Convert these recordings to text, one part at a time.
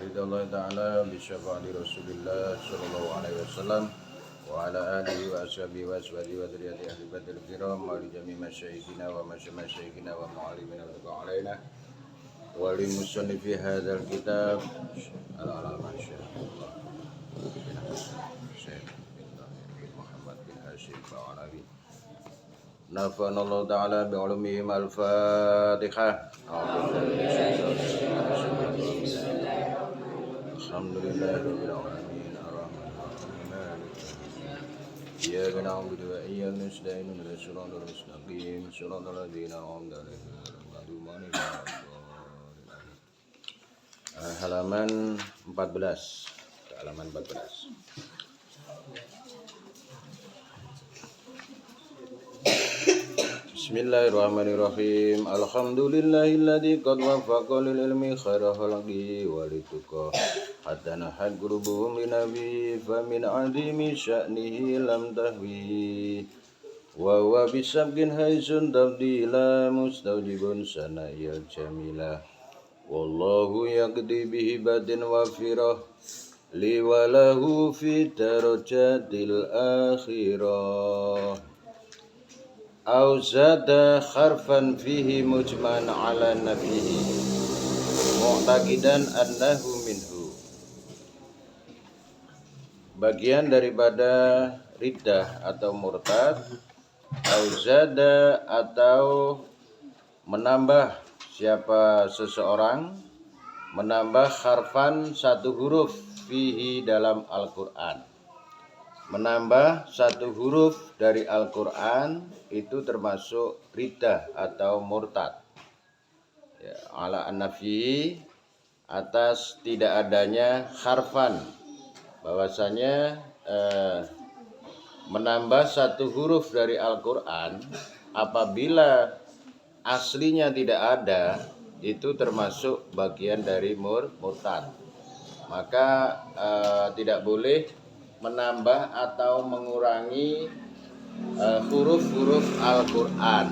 Ridallahu ta'ala bisyafaati Rasulillah sallallahu alaihi wasallam wa ala alihi wa ashabihi wa ashabihi wa dzurriyyati ahli badril kiram wa li jami' masyayikhina wa masyayikhina wa mu'allimina wa alaina wa li musannifi hadzal kitab al-alama Syekh Muhammad bin Hashim Ba'alawi nafanallahu ta'ala bi'ulumihim al-fatihah. Alhamdulillahirabbil alamin arrahmanirrahim maliki iyyaka na'budu wa iyyaka nasta'in ihdinas siratal mustaqim siratal ladzina an'amta 'alaihim halaman 14 halaman 14. Bismillahirrahmanirrahim. Alhamdulillahilladzi qad waffaqa lil ilmi khaira khalqi wa lituqa hatta nahat qurubuhum li nabi fa min azimi sya'nihi lam tahwi wa huwa bisabqin haisun tabdila mustawjibun sana'il jamila wallahu yaqdi bihi batin wafirah li walahu fi darajatil akhirah au zada kharfan fihi mujman ala nabihi mu'taqidan annahu minhu. Bagian daripada riddah atau murtad, au zada atau menambah siapa seseorang menambah kharfan satu huruf fihi dalam Al-Qur'an. Menambah satu huruf dari Al-Quran itu termasuk riddah atau murtad ya, ala an-nafi atas tidak adanya kharfan, bahwasanya menambah satu huruf dari Al-Quran apabila aslinya tidak ada itu termasuk bagian dari murtad. Maka tidak boleh menambah atau mengurangi huruf-huruf Al-Quran,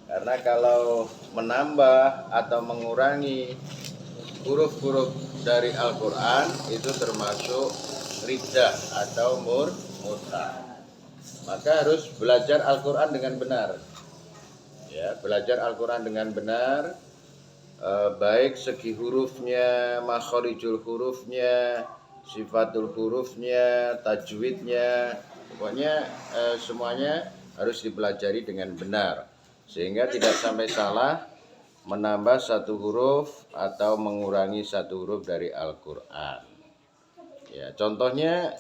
karena kalau menambah atau mengurangi huruf-huruf dari Al-Quran itu termasuk riddah atau murtad. Maka harus belajar Al-Quran dengan benar ya, belajar Al-Quran dengan benar, baik segi hurufnya, makharijul hurufnya, sifatul hurufnya, tajwidnya, pokoknya semuanya harus dipelajari dengan benar sehingga tidak sampai salah menambah satu huruf atau mengurangi satu huruf dari Al-Quran ya. Contohnya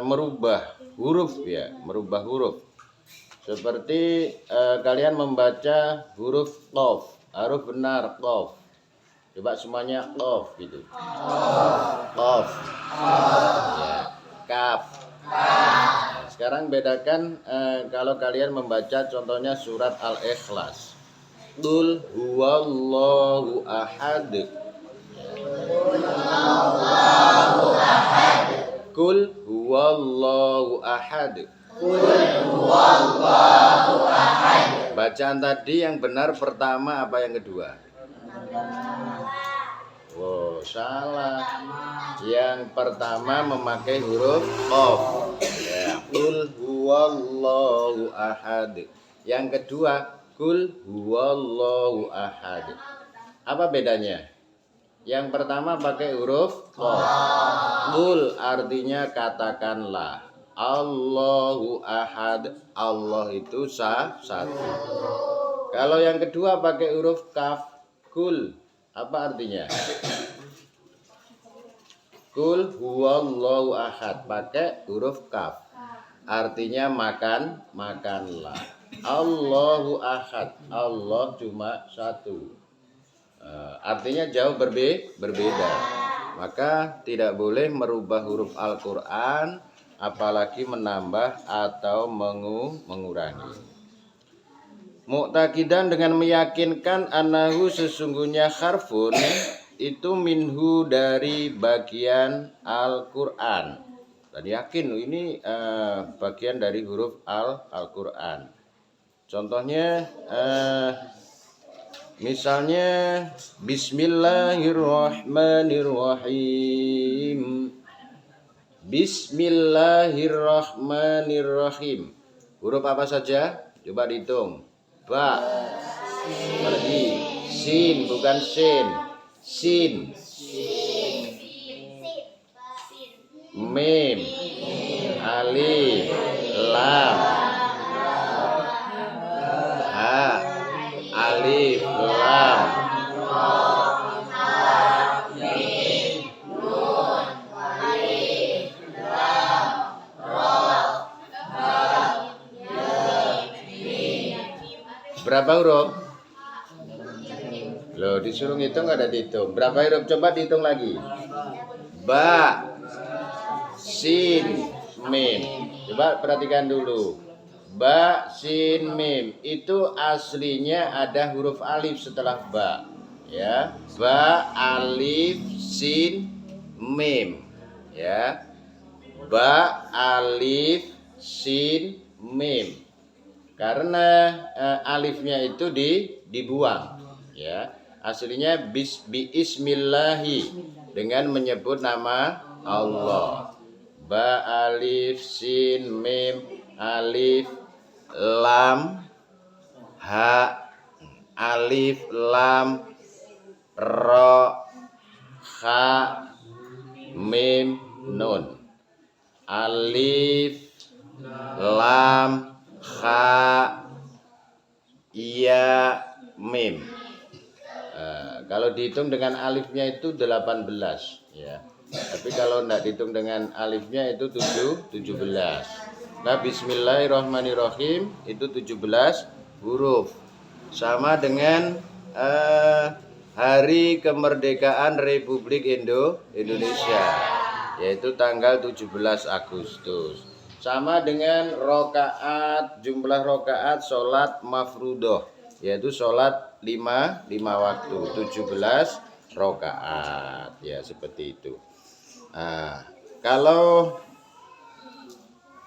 merubah huruf ya, merubah huruf seperti kalian membaca huruf qaf, harus benar qaf. Coba semuanya qaf gitu. Qaf. Ya, kaf. Nah, sekarang bedakan kalau kalian membaca contohnya surat Al-Ikhlas. Qul huwallahu ahad. Qul huwallahu ahad. Bacaan tadi yang benar pertama apa yang kedua? Oh, salah. Yang pertama memakai huruf qaf. Ya, qul huwallahu ahad. Yang kedua, qul huwallahu ahad. Apa bedanya? Yang pertama pakai huruf qaf. Qul artinya katakanlah. Allahu ahad, Allah itu satu. Kalau yang kedua pakai huruf kaf, kul, apa artinya? Kul huwallahu ahad, pakai huruf kaf, artinya makanlah. Allahu ahad, Allah cuma satu, artinya jauh berbeda. Maka tidak boleh merubah huruf Al-Quran, apalagi menambah atau mengurangi. Mu'taqidan dengan meyakinkan annahu sesungguhnya harfun itu minhu dari bagian Al-Quran. dan yakin ini bagian dari huruf Al-Quran. Contohnya misalnya Bismillahirrahmanirrahim. Bismillahirrahmanirrahim. Huruf apa saja? Coba dihitung. Ba. Lagi. Sin, bukan sin. Sin. Mim. Alif. Lam. Ha. Alif. Lam. Berapa huruf? Loh, disuruh ngitung nggak ada dihitung. Berapa huruf? Coba dihitung lagi. Ba, sin, mim. Coba perhatikan dulu. Ba, sin, mim. Itu aslinya ada huruf alif setelah ba. Ya, ba, alif, sin, mim. Ya, ba, alif, sin, mim. Karena alifnya itu dibuang, ya. Aslinya bismillahi dengan menyebut nama Allah. Ba, alif, sin, mim, alif, lam, ha, alif, lam, ro, ha, mim, nun. Alif, lam, ha, ya, mim. Kalau dihitung dengan alifnya itu 18, ya. Tapi kalau tidak dihitung dengan alifnya itu 17. Nah, bismillahirrahmanirrahim itu 17 huruf. Sama dengan hari kemerdekaan Republik Indonesia, yaitu tanggal 17 Agustus. Sama dengan rokaat, jumlah rokaat sholat mafrudoh, yaitu sholat 5 waktu, 17 rokaat, ya seperti itu. Nah, kalau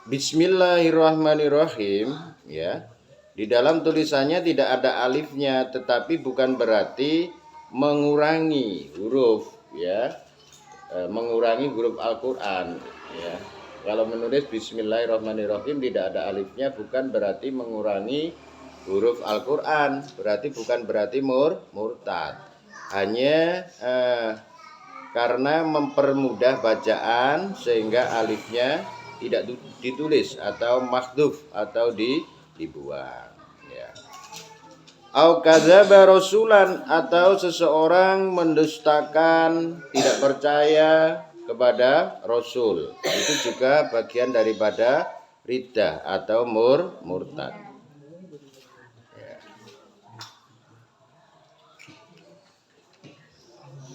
Bismillahirrahmanirrahim, ya, di dalam tulisannya tidak ada alifnya, tetapi bukan berarti mengurangi huruf, ya, mengurangi huruf Al-Quran, ya. Kalau menulis Bismillahirrahmanirrahim tidak ada alifnya bukan berarti mengurangi huruf Al-Quran, bukan berarti murtad. Hanya karena mempermudah bacaan sehingga alifnya tidak ditulis atau makhdhuf atau dibuang, ya. Au kadzaba rasulan, atau seseorang mendustakan, tidak percaya kepada Rasul, itu juga bagian daripada riddah atau murtad. Ya.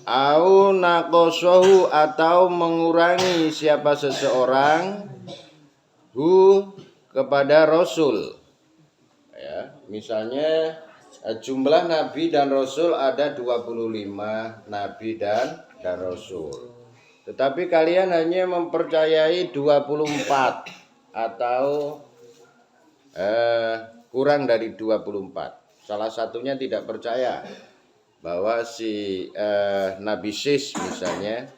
Au naqasahu, atau mengurangi siapa seseorang hu kepada Rasul. Ya, misalnya jumlah nabi dan rasul ada 25 nabi dan rasul. Tetapi kalian hanya mempercayai 24 atau kurang dari 24. Salah satunya tidak percaya bahwa si Nabi Sis misalnya,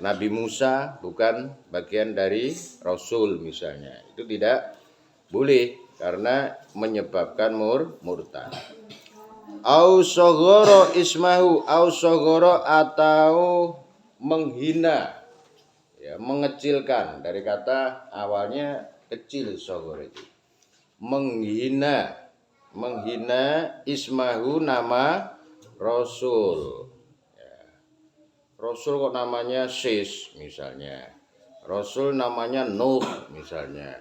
Nabi Musa bukan bagian dari Rasul misalnya. Itu tidak boleh karena menyebabkan murtad. Au soghoro ismahu, au soghoro atau menghina, ya, mengecilkan, dari kata awalnya kecil, soghor itu menghina ismahu, nama Rasul, ya. Rasul kok namanya Sis misalnya, Rasul namanya Nuh misalnya.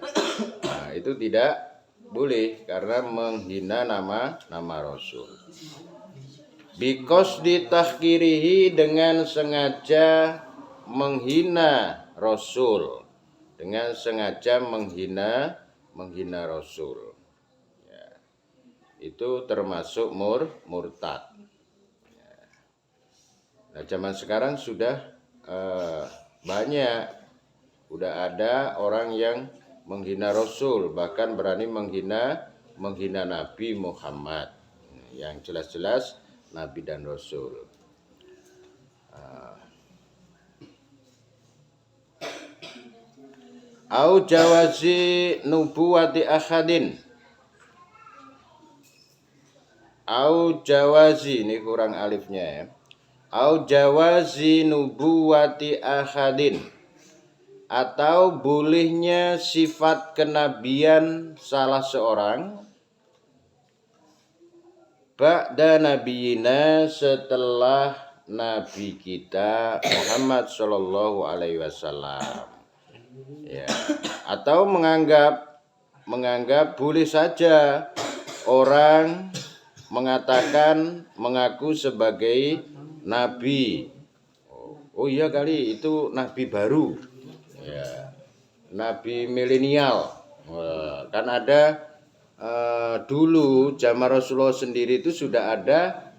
Nah, itu tidak boleh karena menghina nama Rasul. Bikos ditahkirihi, dengan sengaja menghina Rasul, dengan sengaja menghina Rasul, ya. Itu termasuk murtad, ya. Nah, zaman sekarang sudah banyak Udah ada orang yang menghina Rasul, bahkan berani menghina Nabi Muhammad, yang jelas-jelas Nabi dan Rasul. Au jawazi nubuwati ahadin. Au jawazi, ini kurang alifnya ya. Au jawazi nubuwati ahadin, atau bolehnya sifat kenabian salah seorang ba'da nabiyina, setelah nabi kita Muhammad sallallahu alaihi wasallam. Ya, atau menganggap boleh saja orang mengatakan mengaku sebagai nabi. Oh iya kali itu nabi baru, ya, nabi milenial. Kan ada dulu zaman Rasulullah sendiri itu sudah ada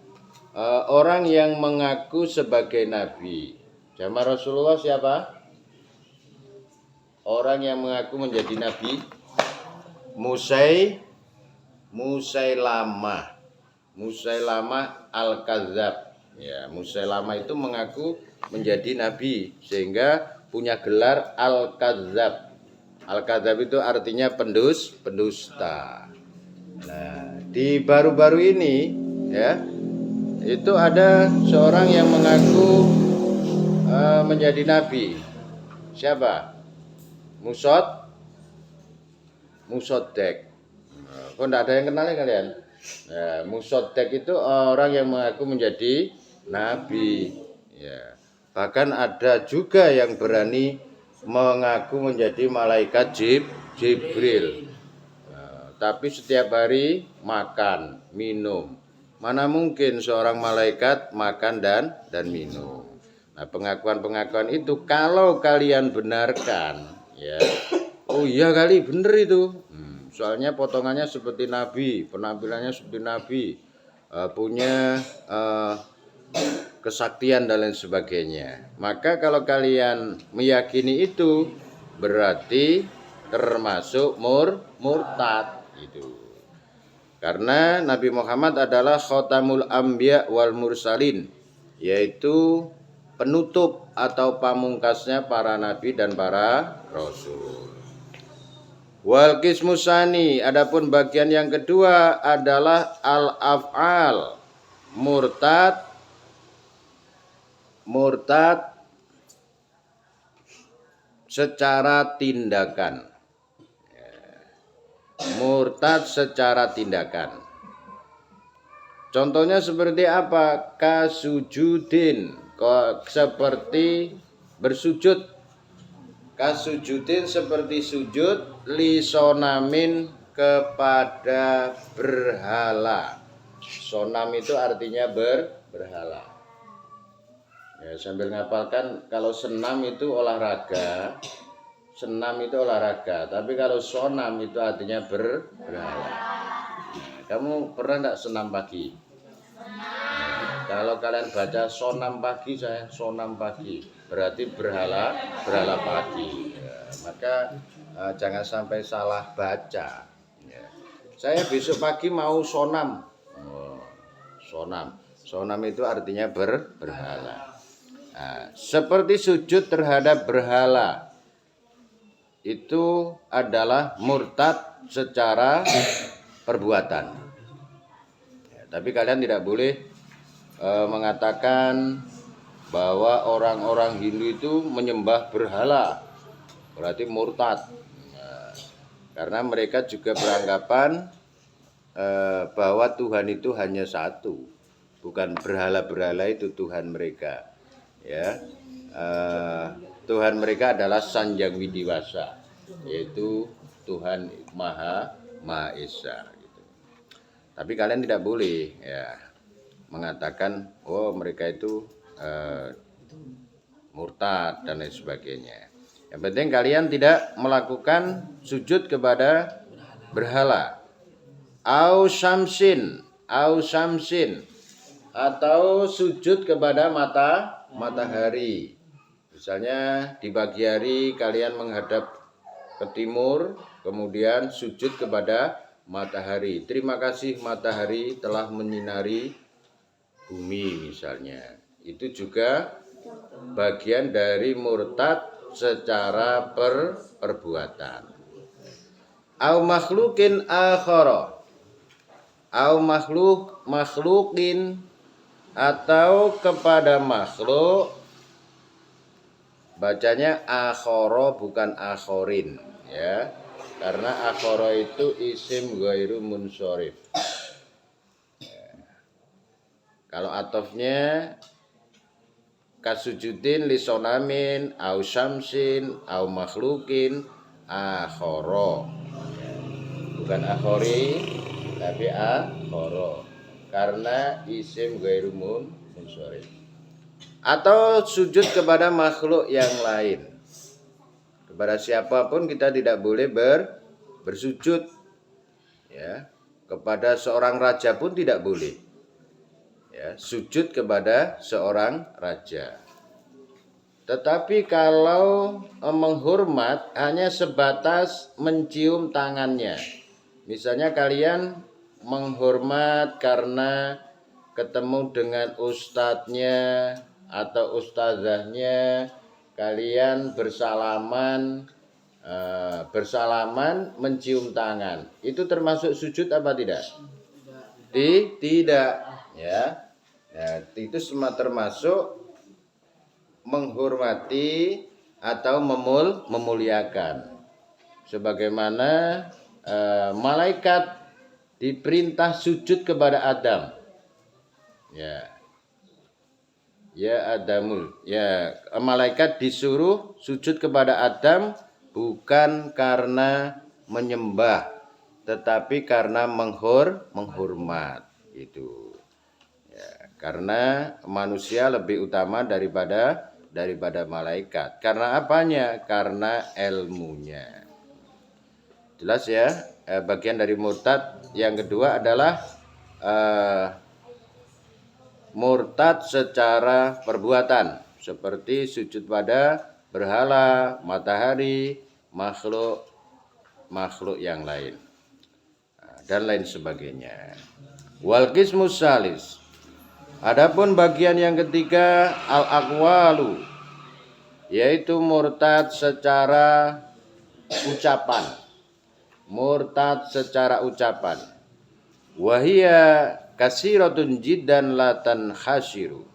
orang yang mengaku sebagai nabi. Zaman Rasulullah siapa? Orang yang mengaku menjadi nabi Musailamah Al-Kadzab. Ya, Musailamah itu mengaku menjadi nabi sehingga punya gelar Al-Kadzab. Al-Kadzab itu artinya pendusta. Nah, di baru-baru ini ya, itu ada seorang yang mengaku menjadi nabi. Siapa? Musoddek. Kok enggak ada yang kenal ya kalian? Nah, Musoddek itu orang yang mengaku menjadi nabi. Ya. Bahkan ada juga yang berani mengaku menjadi malaikat Jibril. Nah, tapi setiap hari makan, minum. Mana mungkin seorang malaikat makan dan minum. Nah, pengakuan-pengakuan itu kalau kalian benarkan, ya, oh iya kali bener itu. Soalnya potongannya seperti nabi, penampilannya seperti nabi, punya kesaktian dan lain sebagainya. Maka kalau kalian meyakini itu, berarti termasuk murtad itu. Karena Nabi Muhammad adalah khotamul anbiya wal mursalin, yaitu penutup atau pamungkasnya para nabi dan para rasul. Wal qismusani, adapun bagian yang kedua adalah al-af'al, murtad secara tindakan. Murtad secara tindakan. Contohnya seperti apa? Kasujudin, seperti bersujud. Kasujudin seperti sujud, lisonamin kepada berhala. Sonam itu artinya berhala. Ya, sambil ngapalkan, kalau senam itu olahraga, tapi kalau sonam itu artinya berhala. Kamu pernah enggak senam pagi? Kalau kalian baca sonam pagi, saya sonam pagi, berarti berhala pagi. Ya, maka jangan sampai salah baca. Ya. Saya besok pagi mau sonam. Sonam itu artinya berhala. Nah, seperti sujud terhadap berhala, itu adalah murtad secara perbuatan. Ya, tapi kalian tidak boleh mengatakan bahwa orang-orang Hindu itu menyembah berhala, berarti murtad. Nah, karena mereka juga beranggapan bahwa Tuhan itu hanya satu, bukan berhala-berhala itu Tuhan mereka. Ya, Tuhan mereka adalah Sanjang Widiwasa, yaitu Tuhan Maha Esa. Gitu. Tapi kalian tidak boleh ya mengatakan oh mereka itu murtad dan lain sebagainya. Yang penting kalian tidak melakukan sujud kepada berhala. Au syamsin, atau sujud kepada matahari. Misalnya di pagi hari kalian menghadap ke timur, kemudian sujud kepada matahari. Terima kasih matahari telah menyinari bumi misalnya. Itu juga bagian dari murtad secara perbuatan. Au makhlukin akhara. Au makhlukin atau kepada makhluk, bacanya akhara bukan akhorin ya. Karena akhara itu isim ghairu munsharif. Kalau atofnya kasujudin lisonamin au syamsin au makhlukin akhara, bukan akhori tapi akhara karena isim ghairu munsharif. Atau sujud kepada makhluk yang lain, kepada siapapun kita tidak boleh bersujud ya. Kepada seorang raja pun tidak boleh ya, sujud kepada seorang raja. Tetapi kalau menghormat hanya sebatas mencium tangannya. Misalnya kalian menghormat karena ketemu dengan ustadznya atau ustazahnya, kalian bersalaman mencium tangan. Itu termasuk sujud apa tidak? Tidak ya. Nah, itu semua termasuk menghormati atau memuliakan. Sebagaimana malaikat diperintah sujud kepada Adam. Ya Adamul. Ya, malaikat disuruh sujud kepada Adam bukan karena menyembah, tetapi karena menghormat itu. Ya, karena manusia lebih utama daripada malaikat. Karena apanya? Karena ilmunya. Jelas ya? Bagian dari murtad yang kedua adalah murtad secara perbuatan, seperti sujud pada berhala, matahari, makhluk yang lain, dan lain sebagainya. Wal qismus salis. Adapun bagian yang ketiga al-aqwalu, yaitu murtad secara ucapan. Murtad secara ucapan. Wahia kasiratun jiddan latan khasiru.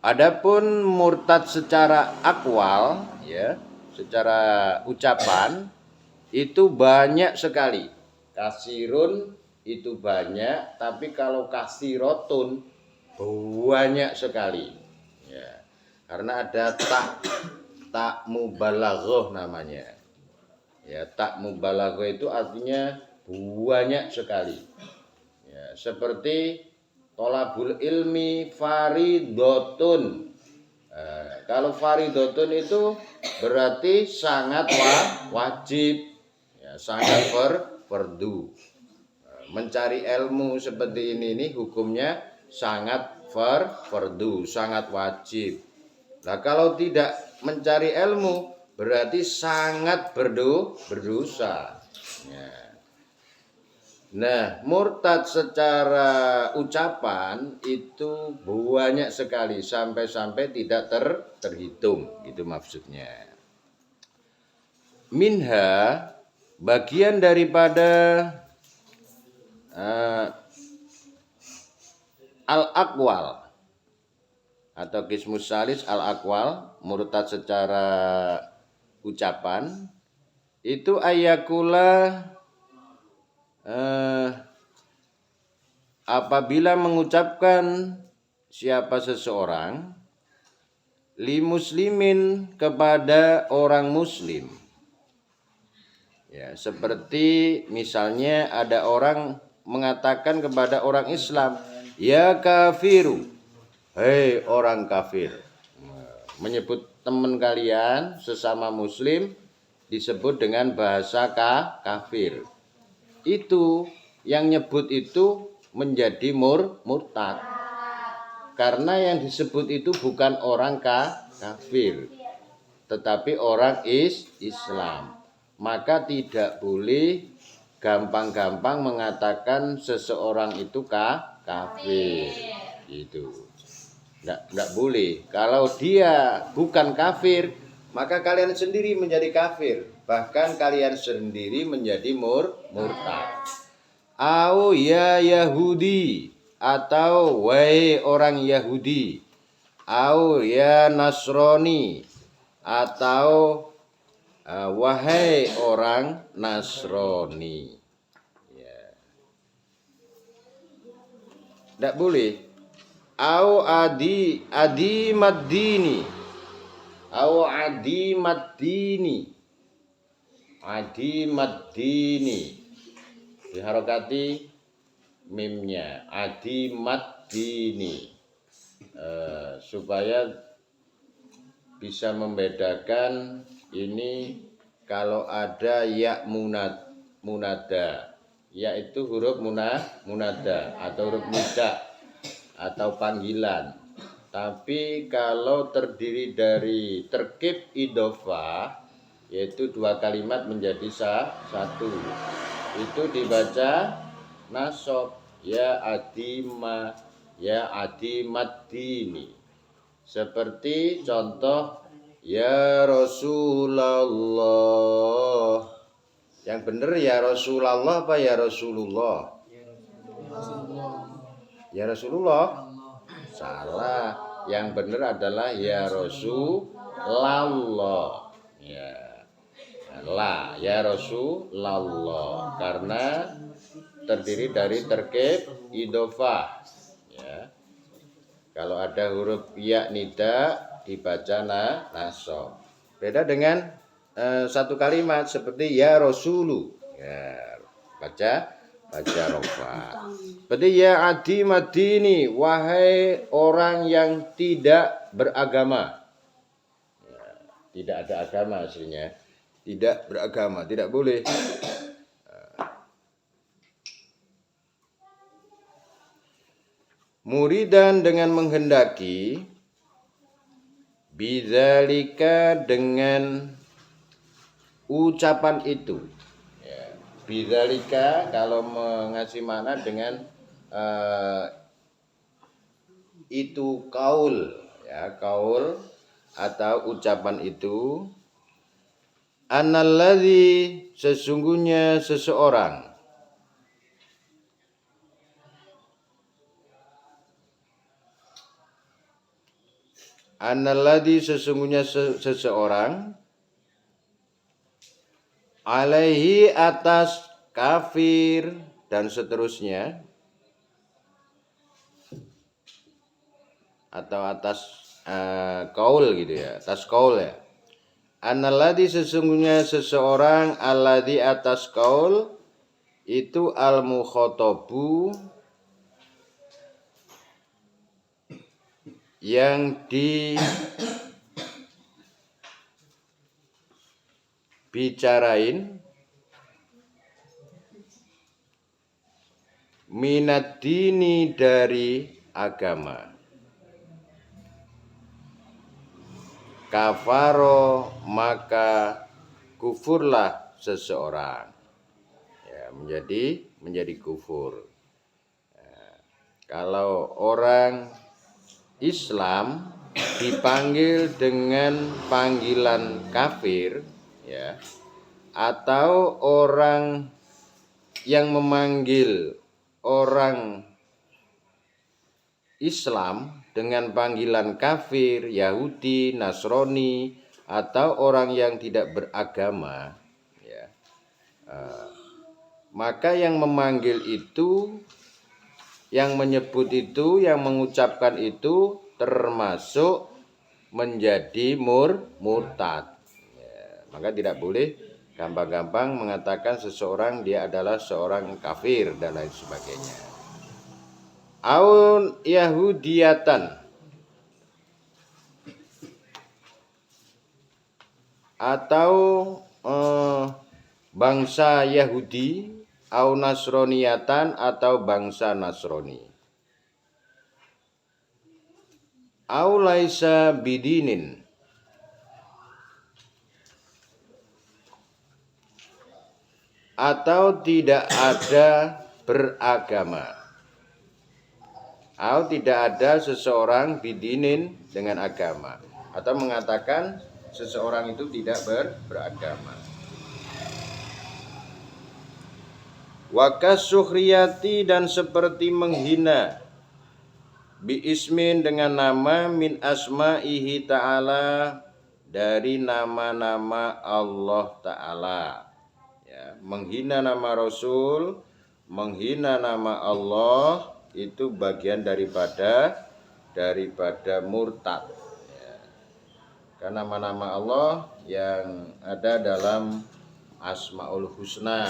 Adapun murtad secara akwal ya, secara ucapan itu banyak sekali. Kasirun itu banyak, tapi kalau kasirotun banyak sekali ya. Karena ada tak mubalaghah namanya. Ya, tak mubalaghah itu artinya banyak sekali ya, seperti tolabul ilmi faridotun. Kalau faridotun itu berarti sangat wajib ya, sangat fardu. Mencari ilmu seperti ini hukumnya sangat fardu, sangat wajib. Nah, kalau tidak mencari ilmu berarti sangat berdosa ya. Nah, murtad secara ucapan itu banyak sekali sampai tidak terhitung, gitu maksudnya. Minha, bagian daripada al-aqwal atau qismus salis al-aqwal, murtad secara ucapan itu ayakula apabila mengucapkan siapa seseorang li muslimin kepada orang muslim ya, seperti misalnya ada orang mengatakan kepada orang Islam, ya kafiru, hei orang kafir. Menyebut teman kalian sesama muslim disebut dengan bahasa kafir. Itu yang nyebut itu menjadi murtad. karena yang disebut itu bukan orang kafir, tetapi orang Islam. Maka tidak boleh gampang-gampang mengatakan seseorang itu kafir. Gitu. Enggak boleh. Kalau dia bukan kafir, maka kalian sendiri menjadi kafir. Bahkan kalian sendiri menjadi murtad. Au ya Yahudi, atau wahai orang Yahudi. Au ya Nasrani, atau wahai orang Nasrani. Ya. Tidak boleh. Au adi maddini. Au adi maddini. Adi maddini. Diharokati mimnya. Adi maddini. Supaya bisa membedakan ini kalau ada ya munada. Ya itu huruf munada atau huruf nida atau panggilan. Tapi kalau terdiri dari terkib idhofah, yaitu dua kalimat menjadi satu, itu dibaca nasab, ya adimaddini. Seperti contoh ya Rasulullah. Yang benar ya Rasulullah apa ya Rasulullah? Ya Rasulullah. Salah. Yang benar adalah ya Rasulullah. Ya. Ya Rasulullah. Karena terdiri dari terkib idhofah. Ya. Kalau ada huruf ya nida dibaca nasab. Beda dengan satu kalimat seperti ya Rasulu. Ya, baca rofa. Seperti ya adi madini, wahai orang yang tidak beragama. Ya, tidak ada agama aslinya. Tidak beragama, tidak boleh. Muridan dengan menghendaki, bidzalika dengan ucapan itu. Ya, bidzalika kalau mengasih makna dengan itu kaul, ya kaul atau ucapan itu. Annalladzi sesungguhnya seseorang. Annalladzi sesungguhnya seseorang alaihi atas kafir dan seterusnya, atau atas kaul gitu ya, atas kaul ya. Annalladzi sesungguhnya seseorang alladzi atas kaul itu al-mukhatabu yang dibicarain minad dini dari agama. Kafaro maka kufurlah seseorang. Ya, menjadi kufur. Ya, kalau orang Islam dipanggil dengan panggilan kafir, ya, atau orang yang memanggil orang Islam dengan panggilan kafir, Yahudi, Nasrani, atau orang yang tidak beragama, ya, maka yang memanggil itu, yang menyebut itu, yang mengucapkan itu termasuk menjadi murtad. Ya, maka tidak boleh gampang-gampang mengatakan seseorang dia adalah seorang kafir dan lain sebagainya. Aun Yahudiyatan, atau bangsa Yahudi, au Nasroniyatan, atau bangsa Nasrani. Au laisa bidinin, atau tidak ada beragama. Au tidak ada seseorang bidinin dengan agama, atau mengatakan seseorang itu tidak beragama. Wakas sukhriyati, dan seperti menghina, biismin dengan nama, min asma'ihi ta'ala, dari nama-nama Allah Ta'ala. Ya, menghina nama Rasul, menghina nama Allah, itu bagian daripada murtad. Ya. Karena nama-nama Allah yang ada dalam Asmaul Husna,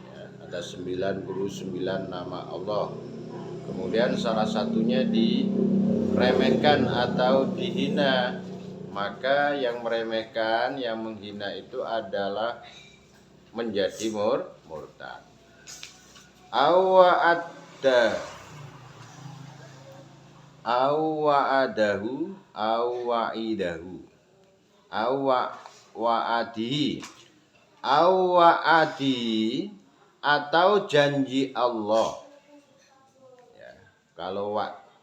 ya, ada 99 nama Allah. Kemudian salah satunya diremehkan atau dihina, maka yang meremehkan, yang menghina itu adalah menjadi murtad. Awa'adahu, awa'adi, atau janji Allah. Kalau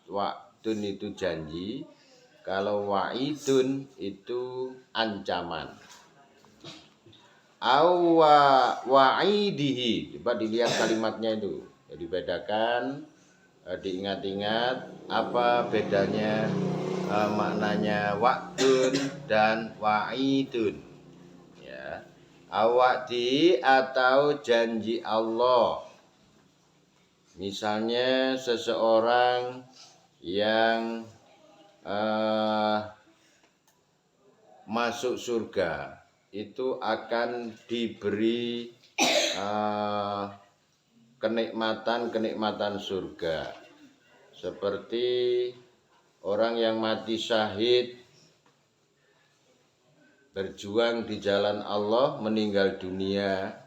wa'dun itu janji, kalau wa'idun itu ancaman. Wa'idihi, coba dilihat kalimatnya itu, ya, dibedakan, diingat-ingat apa bedanya maknanya wa'dun dan wa'idun. Ya, awadi atau janji Allah. Misalnya seseorang yang masuk surga itu akan diberi kenikmatan surga, seperti orang yang mati syahid berjuang di jalan Allah, meninggal dunia,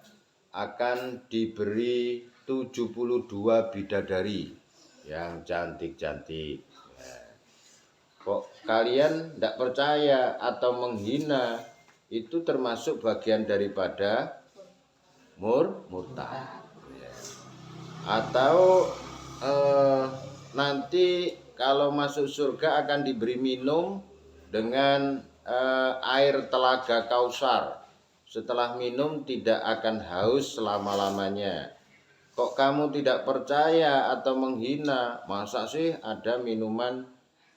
akan diberi 72 bidadari yang cantik-cantik. Kok kalian tidak percaya atau menghina, itu termasuk bagian daripada murtad. Atau nanti kalau masuk surga akan diberi minum dengan air telaga Kausar. Setelah minum tidak akan haus selama-lamanya. Kok kamu tidak percaya atau menghina? Masa sih ada minuman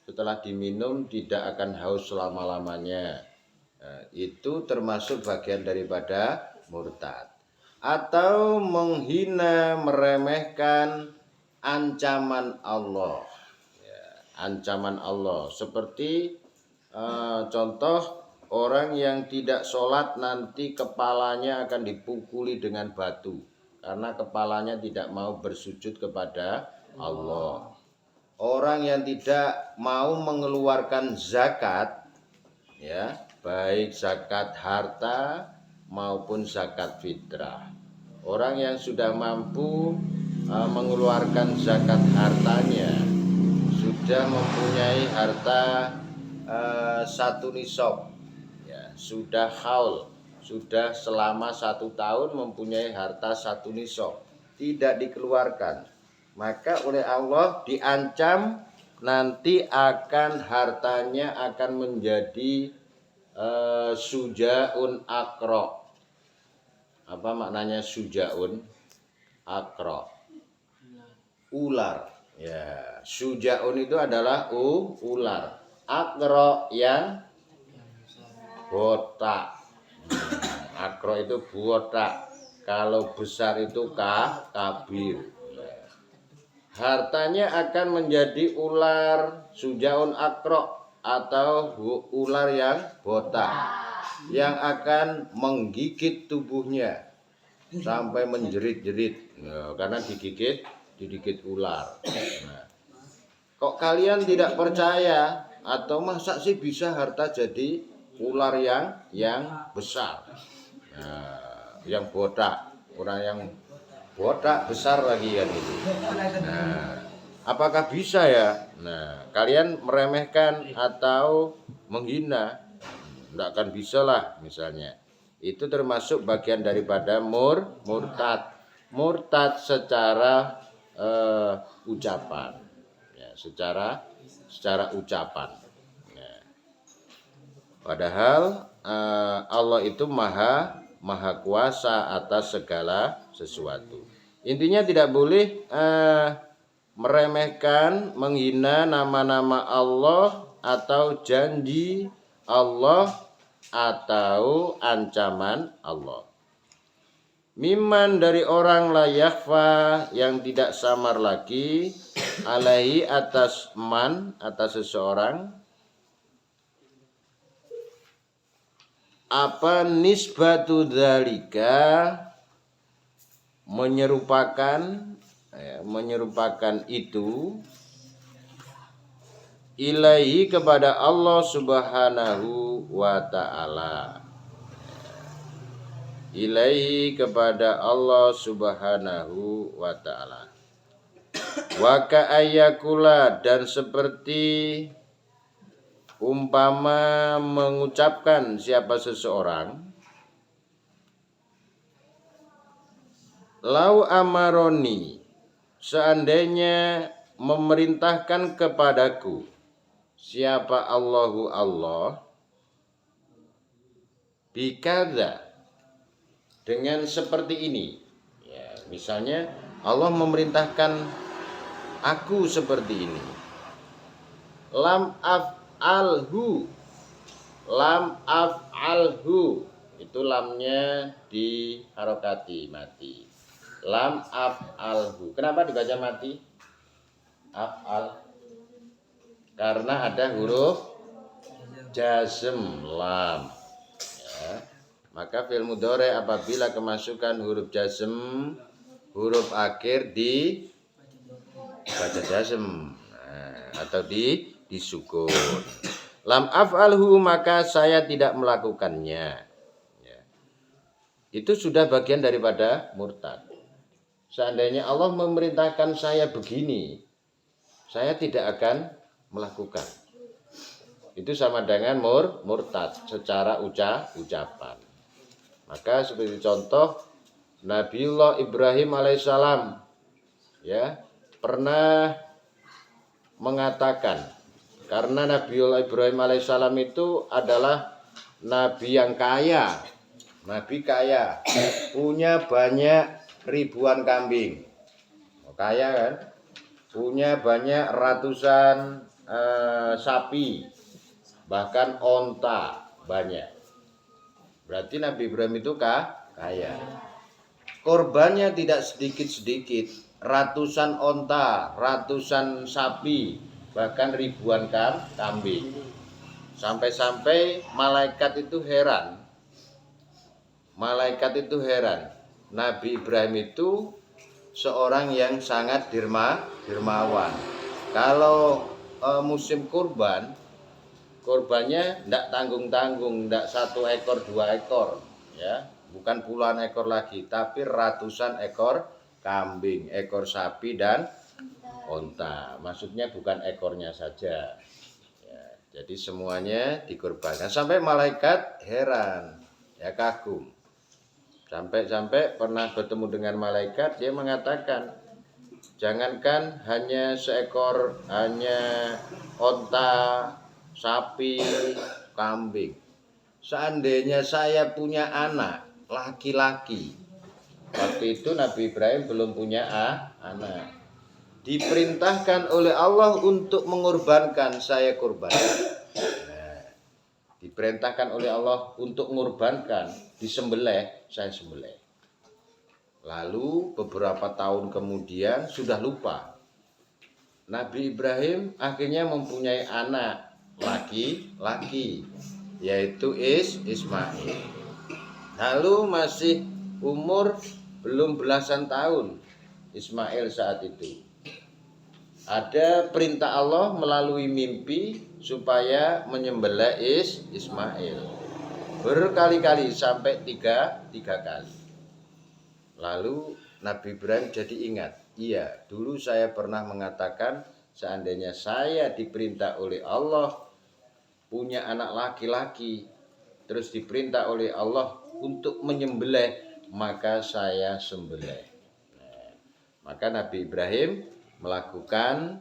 setelah diminum tidak akan haus selama-lamanya? Nah, itu termasuk bagian daripada murtad. Atau menghina, meremehkan ancaman Allah. Ya, ancaman Allah seperti contoh orang yang tidak sholat nanti kepalanya akan dipukuli dengan batu karena kepalanya tidak mau bersujud kepada Allah. Orang yang tidak mau mengeluarkan zakat, ya, baik zakat harta maupun zakat fitrah. Orang yang sudah mampu mengeluarkan zakat hartanya, sudah mempunyai harta 1 nisab, ya, sudah haul, sudah selama 1 tahun mempunyai harta 1 nisab, tidak dikeluarkan, maka oleh Allah diancam nanti akan hartanya akan menjadi sujaun akro. Apa maknanya sujaun akro? Ular. Ya, sujaun itu adalah ular. Akro yang botak. Akro itu botak. Kalau besar itu kabir. Hartanya akan menjadi ular sujaun akro atau ular yang botak, yang akan menggigit tubuhnya sampai menjerit-jerit, ya, karena digigit ular. Nah, kok kalian tidak percaya atau masa sih bisa harta jadi ular yang besar, yang botak, orang yang botak besar lagi kan itu. Nah, Apakah bisa ya? Nah, kalian meremehkan atau menghina, tidak akan bisa lah misalnya. Itu termasuk bagian daripada murtad. Murtad secara ucapan, ya, secara ucapan. Ya. Padahal Allah itu maha kuasa atas segala sesuatu. Intinya tidak boleh meremehkan, menghina nama-nama Allah atau janji Allah atau ancaman Allah. Miman dari orang la yakhfa yang tidak samar lagi alaihi atas man atas seseorang apa nisbatu dzalika menyerupakan itu ilaihi kepada Allah Subhanahu wa ta'ala. Ilaihi kepada Allah Subhanahu wa ta'ala. Wa ka'ayyakula dan seperti umpama mengucapkan siapa seseorang lau amaroni seandainya memerintahkan kepadaku siapa Allahu Allah bikadza dengan seperti ini ya, misalnya Allah memerintahkan aku seperti ini lam af'alhu itu lamnya diharokati mati lam af'alhu. Kenapa dibaca mati? Af'al karena ada huruf jazm lam ya. Maka fi'il mudhari apabila kemasukan huruf jazm huruf akhir dibaca jazm atau disukun. Lam af'alhu maka saya tidak melakukannya ya. Itu sudah bagian daripada murtad. Seandainya Allah memerintahkan saya begini, saya tidak akan melakukan. Itu sama dengan murtad secara ucapan. Maka seperti contoh Nabiullah Ibrahim alaihissalam ya pernah mengatakan karena Nabiullah Ibrahim alaihissalam itu adalah nabi yang kaya, nabi kaya, punya banyak ribuan kambing, kaya kan, punya banyak ratusan sapi, bahkan onta banyak. Berarti Nabi Ibrahim itu kaya. Korbannya tidak sedikit-sedikit, ratusan onta, ratusan sapi, bahkan ribuan kambing. Sampai-sampai malaikat itu heran. Nabi Ibrahim itu seorang yang sangat dermawan. Kalau musim korbannya tidak tanggung-tanggung, tidak 1 ekor 2 ekor ya, bukan puluhan ekor lagi, tapi ratusan ekor kambing, ekor sapi dan onta. Maksudnya bukan ekornya saja ya, jadi semuanya dikorbankan sampai malaikat heran ya, kagum. Sampai pernah bertemu dengan malaikat, dia mengatakan jangankan hanya seekor, hanya onta, sapi, kambing, seandainya saya punya anak laki-laki. Waktu itu Nabi Ibrahim belum punya anak, diperintahkan oleh Allah untuk mengorbankan, saya korbankan. Diperintahkan oleh Allah untuk mengorbankan, disembelih, saya sembelih. Lalu beberapa tahun kemudian sudah lupa. Nabi Ibrahim akhirnya mempunyai anak laki-laki, yaitu Ismail. Lalu masih umur belum belasan tahun Ismail saat itu. Ada perintah Allah melalui mimpi supaya menyembelih Ismail berkali-kali sampai tiga kali. Lalu Nabi Ibrahim jadi ingat, iya dulu saya pernah mengatakan seandainya saya diperintah oleh Allah punya anak laki-laki, terus diperintah oleh Allah untuk menyembelih, maka saya sembelih. Maka Nabi Ibrahim melakukan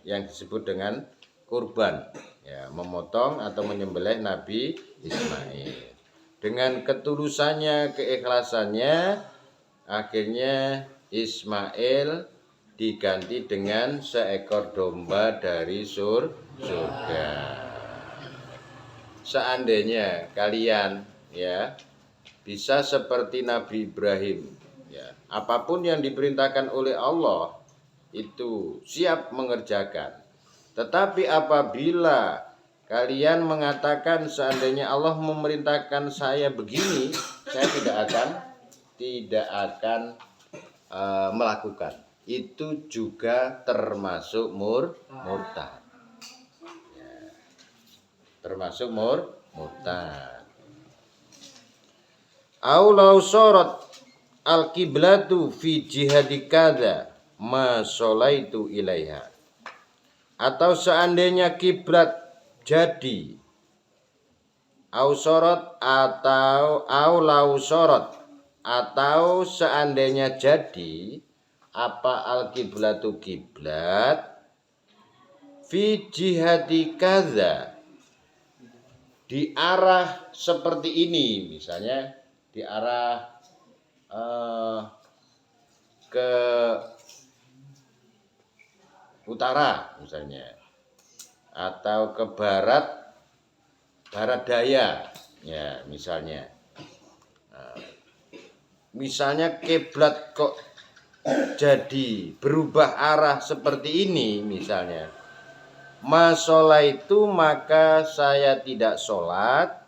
yang disebut dengan kurban, ya, memotong atau menyembelih Nabi Ismail. Dengan ketulusannya, keikhlasannya, akhirnya Ismail diganti dengan seekor domba dari surga. Seandainya kalian ya bisa seperti Nabi Ibrahim, ya, apapun yang diperintahkan oleh Allah itu siap mengerjakan. Tetapi apabila kalian mengatakan seandainya Allah memerintahkan saya begini, saya tidak akan melakukan. Itu juga termasuk murtad. Ya, termasuk murtad. Aulau sorot al-kiblatu fi jihadi kada ma sholaitu ilaiha. Atau seandainya kiblat jadi au sorot atau aulau sorot, atau seandainya jadi apa al-kiblatu kiblat fi jihadi kadza, di arah seperti ini, misalnya di arah ke utara misalnya, atau ke barat daya ya misalnya. Misalnya kiblat kok jadi berubah arah seperti ini misalnya, masalah itu maka saya tidak sholat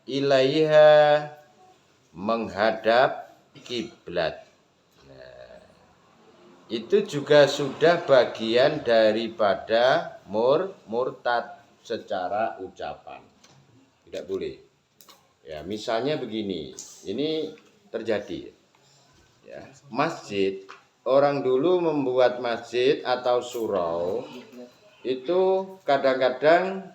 ilaiha, menghadap kiblat. Nah, itu juga sudah bagian daripada murtad secara ucapan. Tidak boleh. Ya, misalnya begini, ini terjadi. Ya, masjid, orang dulu membuat masjid atau surau itu kadang-kadang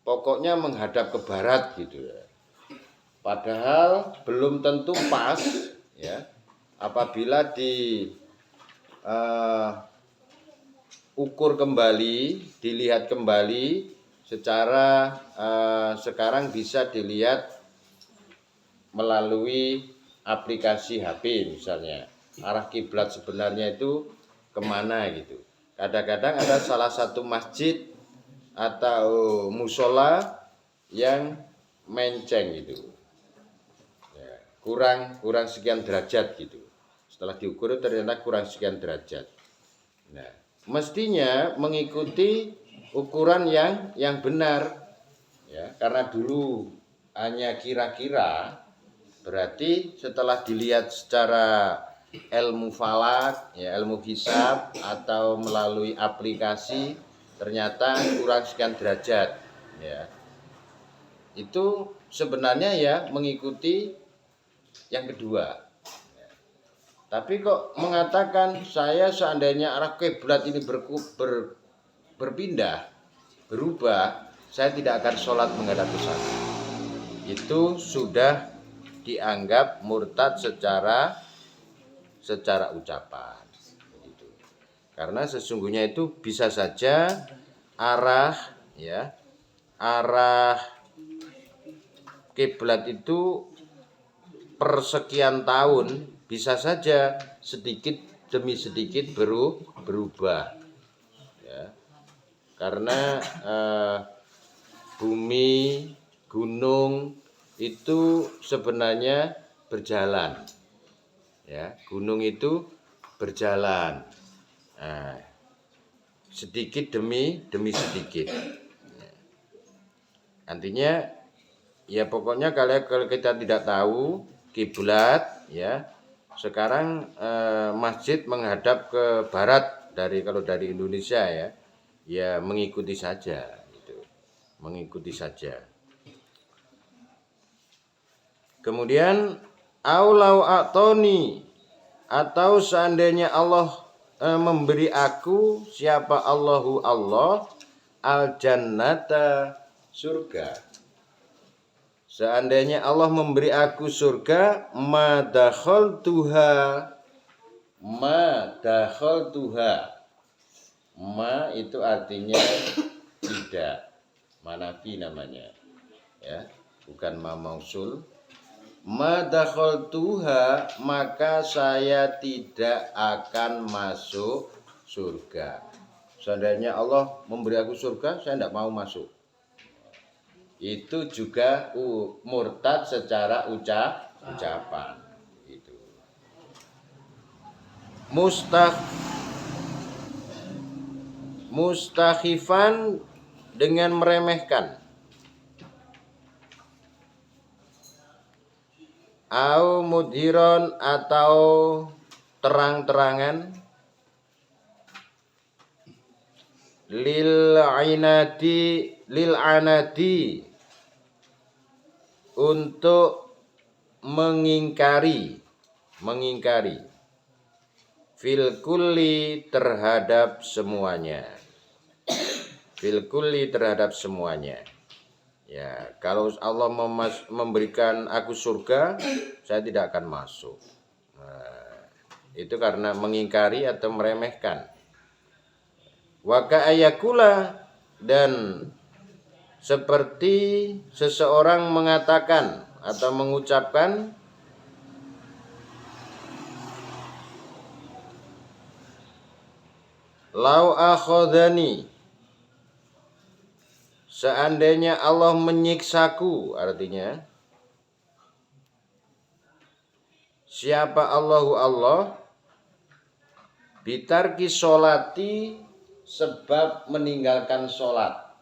pokoknya menghadap ke barat gitu ya. Padahal belum tentu pas ya. Apabila di ukur kembali, dilihat kembali secara sekarang bisa dilihat melalui aplikasi HP misalnya, arah kiblat sebenarnya itu kemana gitu. Kadang-kadang ada salah satu masjid atau musola yang menceng gitu ya, kurang sekian derajat gitu. Setelah diukur ternyata kurang sekian derajat. Nah, mestinya mengikuti ukuran yang benar ya, karena dulu hanya kira-kira, berarti setelah dilihat secara ilmu falak ya, ilmu hisab atau melalui aplikasi ternyata kurang sekian derajat ya. Itu sebenarnya ya mengikuti yang kedua ya. Tapi kok mengatakan saya seandainya arah kiblat ini berpindah, berubah, saya tidak akan sholat menghadap ke sana. Itu sudah dianggap murtad secara ucapan. Gitu. Karena sesungguhnya itu bisa saja arah kiblat itu persekian tahun bisa saja sedikit demi sedikit berubah ya. Karena bumi, gunung itu sebenarnya berjalan ya, gunung itu berjalan sedikit demi sedikit. Artinya ya pokoknya kalau kita tidak tahu kiblat ya, sekarang masjid menghadap ke barat kalau dari Indonesia ya mengikuti saja gitu. Mengikuti saja. Kemudian Aulau a'toni, atau seandainya Allah memberi aku, siapa Allahu Allah, al jannata, surga. Seandainya Allah memberi aku surga, ma dakhaltuha, ma itu artinya tidak, manafi namanya, ya, bukan ma mausul. Ma dakhaltuha, maka saya tidak akan masuk surga. Seandainya Allah memberi aku surga, saya tidak mau masuk. Itu juga murtad secara ucapan. Itu. Mustakhifan, dengan meremehkan. Au mudhiron, atau terang-terangan. Lil anati, untuk mengingkari. Fil kulli, terhadap semuanya. Ya, kalau Allah memberikan aku surga, saya tidak akan masuk. Nah, itu karena mengingkari atau meremehkan. Wa ka'ayakula, dan seperti seseorang mengatakan atau mengucapkan, lau akhodani, seandainya Allah menyiksaku, artinya siapa Allahu Allah, bitarki sholati, sebab meninggalkan sholat.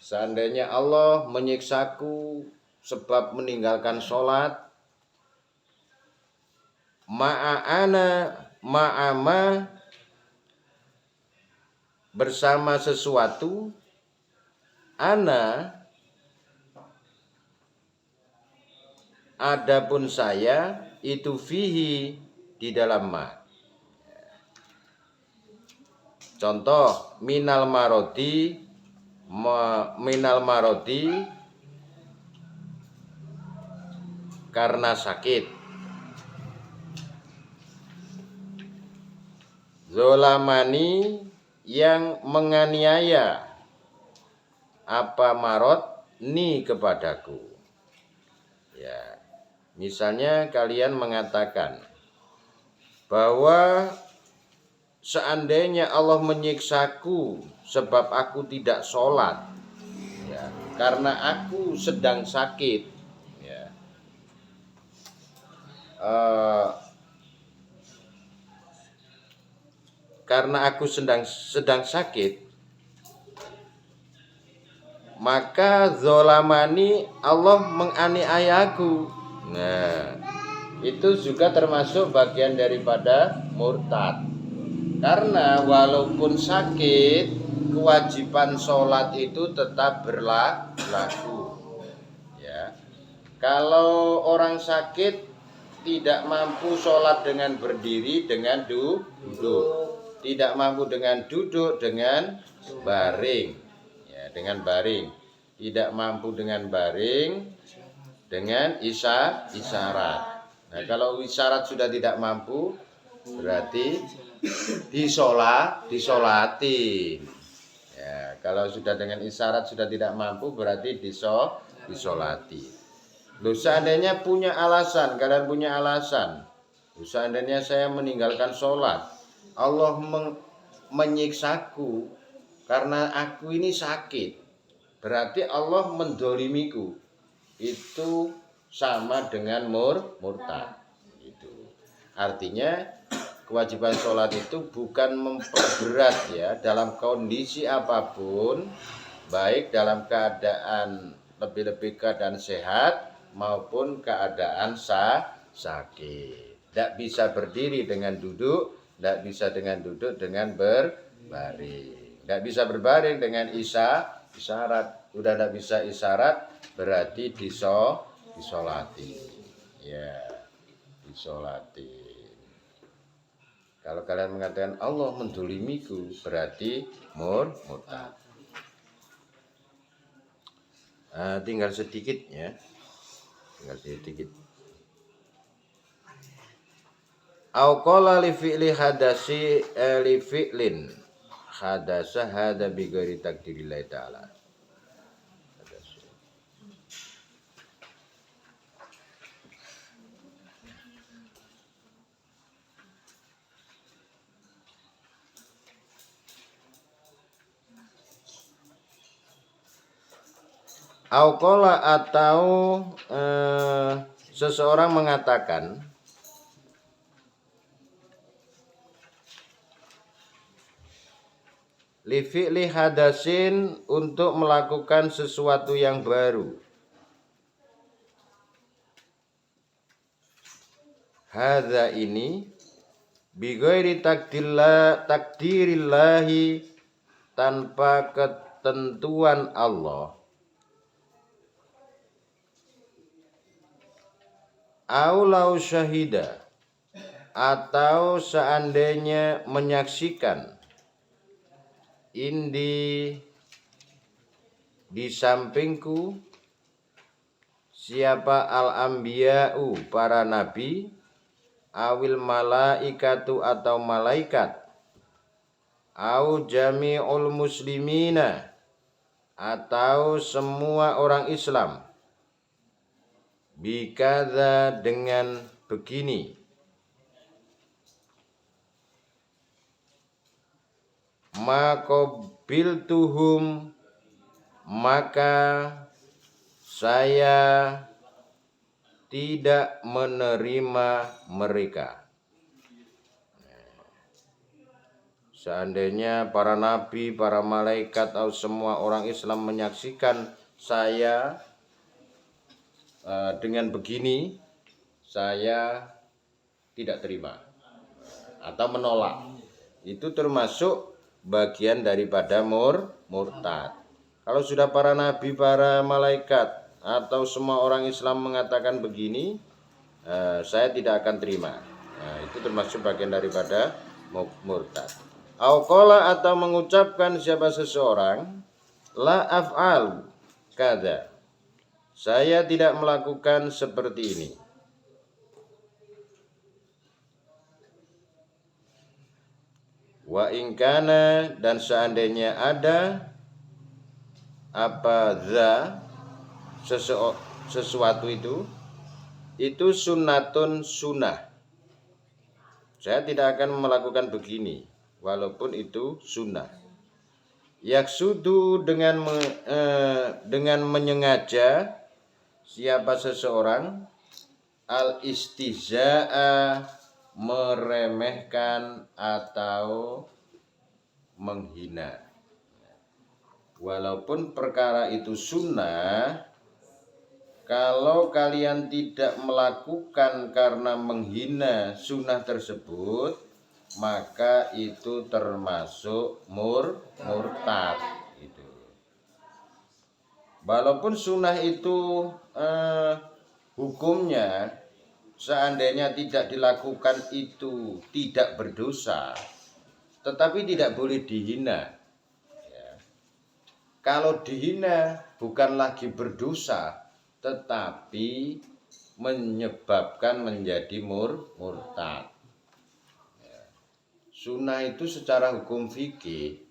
Seandainya Allah menyiksaku sebab meninggalkan sholat, ma'ama, bersama sesuatu, ana, adapun saya, itu fihi, di dalam ma. Contoh, minal marodi, karena sakit. Zolamani, yang menganiaya, apa marot, ni, kepadaku. Ya, misalnya kalian mengatakan bahwa seandainya Allah menyiksaku sebab aku tidak sholat, ya, karena aku sedang sakit, ya, karena aku sedang sakit, maka zolamani, Allah menganiaya aku. Nah, itu juga termasuk bagian daripada murtad. Karena walaupun sakit, kewajiban sholat itu tetap berlaku. Ya, kalau orang sakit tidak mampu sholat dengan berdiri, dengan duduk, tidak mampu dengan duduk, dengan baring, ya, dengan baring, tidak mampu dengan baring, dengan isyarat. Nah, kalau isyarat sudah tidak mampu, berarti disolatin. Ya, kalau sudah dengan isyarat sudah tidak mampu, berarti disolati. Loh, seandainya punya alasan, kalian punya alasan, seandainya saya meninggalkan sholat, Allah menyiksaku karena aku ini sakit, berarti Allah mendolimiku. Itu sama dengan murtad. Itu artinya kewajiban sholat itu bukan memperberat, ya, dalam kondisi apapun, baik dalam keadaan lebih-lebih keadaan sehat maupun keadaan sakit. Tidak bisa berdiri dengan duduk, tidak bisa dengan duduk dengan berbaring, tidak bisa berbaring dengan isyarat. Udah tidak bisa isyarat, berarti disolati. disolatin. Kalau kalian mengatakan Allah mendolimiku, berarti murtad. Tinggal sedikit ya, tinggal sedikit. Au qala li fi'li hadasi li fi'lin hadasa hada bi ghairi takdirillah ta'ala. Au qala atau seseorang mengatakan li fi'li hadasin untuk melakukan sesuatu yang baru. Hadza ini bi ghairi takdirillahi tanpa ketentuan Allah. Aulau syahida atau seandainya menyaksikan indi di sampingku siapa al-anbiya'u para nabi awil malaikatu atau malaikat au jami'ul muslimina atau semua orang Islam bikadza dengan begini maqabiltuhum maka saya tidak menerima mereka. Seandainya para nabi, para malaikat atau semua orang Islam menyaksikan saya dengan begini, saya tidak terima atau menolak. Itu termasuk bagian daripada murtad. Kalau sudah para nabi, para malaikat atau semua orang Islam mengatakan begini, saya tidak akan terima. Itu termasuk bagian daripada murtad. Au qala atau mengucapkan siapa seseorang la af'al kada, saya tidak melakukan seperti ini. Wa ingkana dan seandainya ada apa za sesuatu itu sunnatun sunnah. Saya tidak akan melakukan begini walaupun itu sunnah. Yaksudu dengan menyengaja siapa seseorang al istihza'a meremehkan atau menghina. Walaupun perkara itu sunnah, kalau kalian tidak melakukan karena menghina sunnah tersebut, maka itu termasuk murtad. Gitu. Walaupun sunnah itu hukumnya seandainya tidak dilakukan itu tidak berdosa, tetapi tidak boleh dihina. Kalau dihina bukan lagi berdosa, tetapi menyebabkan menjadi murtad. Sunnah itu secara hukum fikih,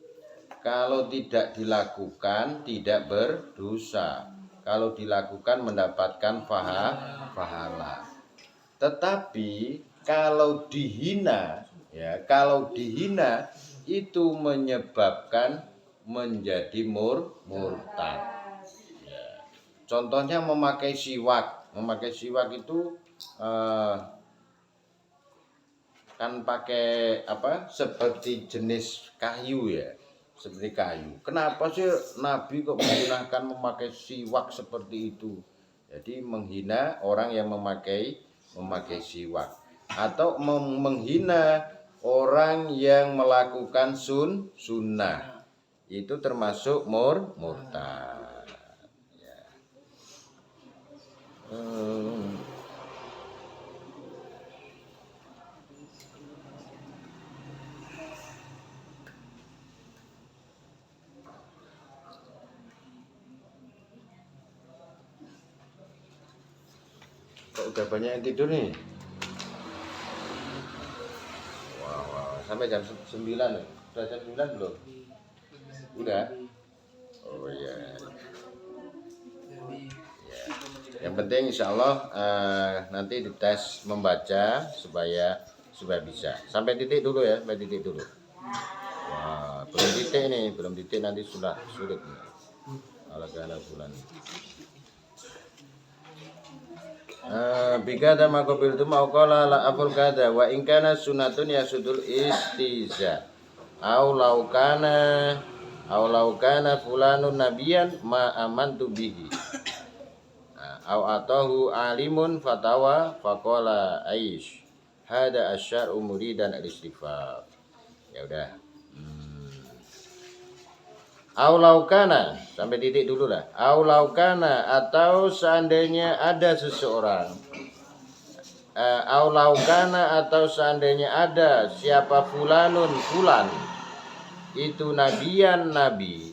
kalau tidak dilakukan tidak berdosa. Kalau dilakukan mendapatkan pahala. Tetapi kalau dihina, itu menyebabkan menjadi murtad. Contohnya memakai siwak. Memakai siwak itu kan pakai seperti jenis kayu ya, seperti kayu. Kenapa sih Nabi kok menggunakan memakai siwak seperti itu? Jadi menghina orang yang memakai siwak atau menghina orang yang melakukan sunnah. Itu termasuk murtad. udah banyak yang tidur nih. Wow, sampai jam 9. Udah jam 9 belum? Udah? Oh iya. Ya. Yang penting insya Allah nanti dites membaca supaya bisa. Sampai titik dulu ya, sampai titik dulu. Wah, belum titik nih, belum titik nanti sudah sulit nih. Kalau ada bulan. Bikada makobil itu mau kola la aful kada wa ingkana sunatun ya sudul istiza au laukana fulanun nabiyan ma amantu bihi au atahu alimun fatawa faqala aish hada asyar umuri dan al-istighfar. Ya udah. Au laukana sampai titik dulu lah. Au laukana atau seandainya ada seseorang. Au laukana atau seandainya ada siapa fulanun fulan itu nabiyan nabi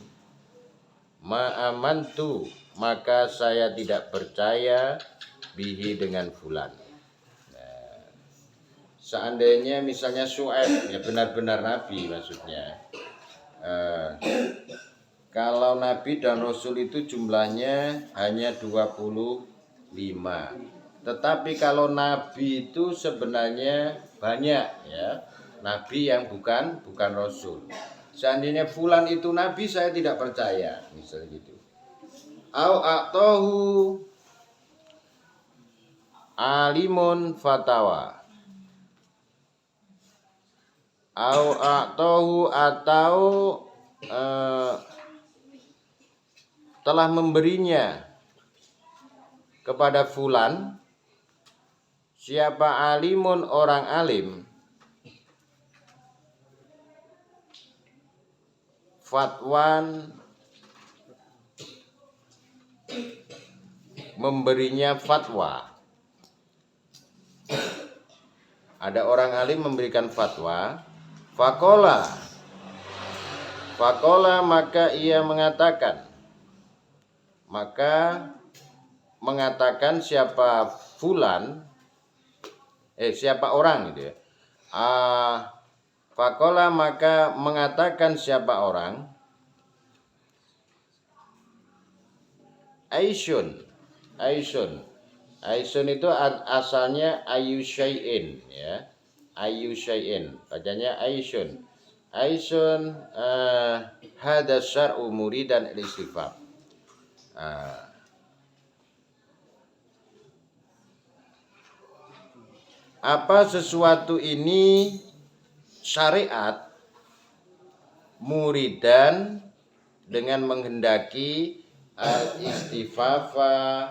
ma'amantu maka saya tidak percaya bihi dengan fulan. Seandainya misalnya Syuaib ya benar-benar nabi maksudnya. Kalau nabi dan rasul itu jumlahnya hanya 25. Tetapi kalau nabi itu sebenarnya banyak ya. Nabi yang bukan rasul. Seandainya fulan itu nabi saya tidak percaya, misalnya gitu. Au a'tahu alimun fatawa. Au a'tahu atau telah memberinya kepada fulan siapa alimun orang alim fatwan memberinya fatwa. Ada orang alim memberikan fatwa, fakola maka ia mengatakan siapa fulan siapa orang gitu ya. Fakola maka mengatakan siapa orang Aisyun itu asalnya ayusyai'in ya. Ayusyai'in bacanya Aisyun hada syar'u umuri dan istighfar. Apa sesuatu ini syariat muridan dengan menghendaki al-istifafa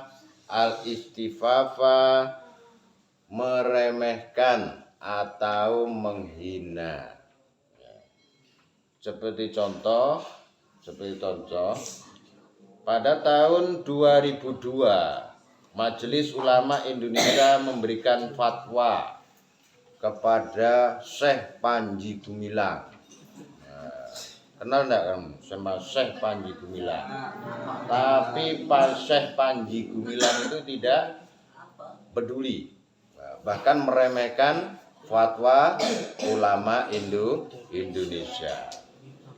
meremehkan atau menghina. Seperti contoh pada tahun 2002 Majelis Ulama Indonesia memberikan fatwa kepada Syekh Panji Gumilang. Kenal enggak kamu sama Syekh Panji Gumilang? Tapi Syekh Panji Gumilang itu tidak peduli, bahkan meremehkan fatwa ulama Indonesia.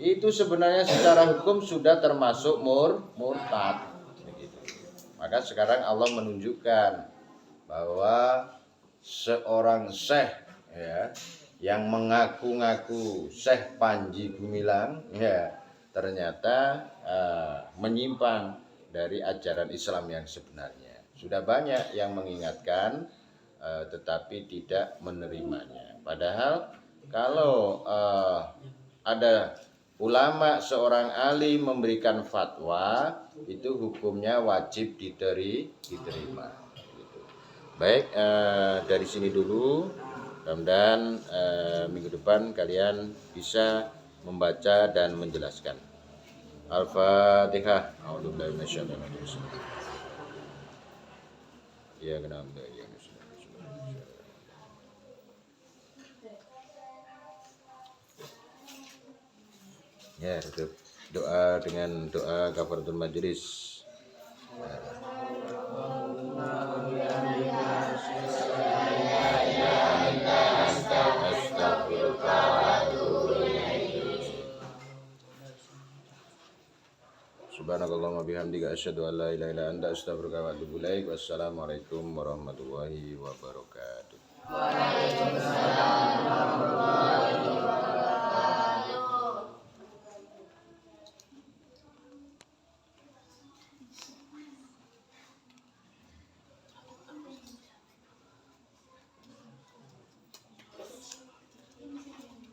Itu sebenarnya secara hukum sudah termasuk murtad. Maka sekarang Allah menunjukkan bahwa seorang syekh ya yang mengaku-ngaku Syekh Panji Gumilang ya ternyata menyimpang dari ajaran Islam yang sebenarnya. Sudah banyak yang mengingatkan tetapi tidak menerimanya. Padahal kalau ada ulama seorang alim memberikan fatwa itu hukumnya wajib diterima. Baik, dari sini dulu. Mudah-mudahan minggu depan kalian bisa membaca dan menjelaskan. Al-Fatihah. A'udzubillahi minasyaitonir rajim. Ya kenapa ya. Ya, tutup doa dengan doa kafaratul majelis. Subhanakallahumma bihamdika asyhadu an la ilaha illa anta astaghfiruka wa atubu ilaik. Wassalamualaikum warahmatullahi wabarakatuh.